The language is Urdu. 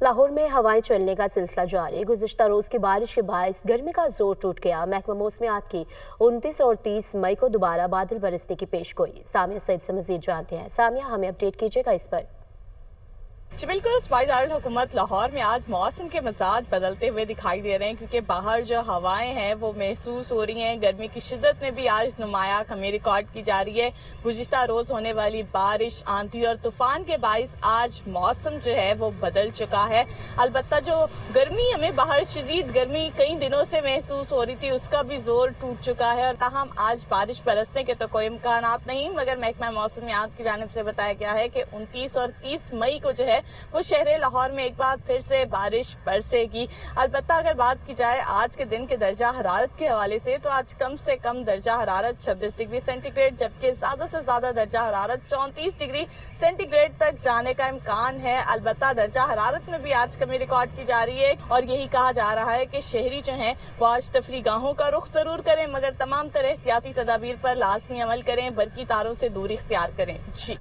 لاہور میں ہوائیں چلنے کا سلسلہ جاری۔ گزشتہ روز کی بارش کے باعث گرمی کا زور ٹوٹ گیا۔ محکمہ موسمیات کی 29 اور 30 مئی کو دوبارہ بادل برسنے کی پیش گوئی۔ سامیہ سعید سے مزید جانتے ہیں۔ سامیہ، ہمیں اپڈیٹ کیجیے گا اس پر۔ جی بالکل، صوبائی دارالحکومت لاہور میں آج موسم کے مزاج بدلتے ہوئے دکھائی دے رہے ہیں، کیونکہ باہر جو ہوائیں ہیں وہ محسوس ہو رہی ہیں۔ گرمی کی شدت میں بھی آج نمایاں کمی ریکارڈ کی جا رہی ہے۔ گزشتہ روز ہونے والی بارش، آندھی اور طوفان کے باعث آج موسم جو ہے وہ بدل چکا ہے۔ البتہ جو گرمی ہمیں باہر شدید گرمی کئی دنوں سے محسوس ہو رہی تھی، اس کا بھی زور ٹوٹ چکا ہے، اور تاہم آج بارش برسنے کے تو کوئی امکانات نہیں، مگر محکمہ موسمیات کی جانب سے بتایا گیا ہے کہ 29 اور 30 مئی کو جو ہے وہ شہر لاہور میں ایک بار پھر سے بارش برسے گی۔ البتہ اگر بات کی جائے آج کے دن کے درجہ حرارت کے حوالے سے آج کم سے کم درجہ حرارت 26 ڈگری سینٹی گریڈ، جبکہ زیادہ سے زیادہ درجہ حرارت 34 ڈگری سینٹی گریڈ تک جانے کا امکان ہے۔ البتہ درجہ حرارت میں بھی آج کمی ریکارڈ کی جا رہی ہے، اور یہی کہا جا رہا ہے کہ شہری جو ہیں وہ آج تفریح گاہوں کا رخ ضرور کریں، مگر تمام طرح احتیاطی تدابیر پر لازمی عمل کریں، برقی تاروں سے دوری اختیار کریں۔ جی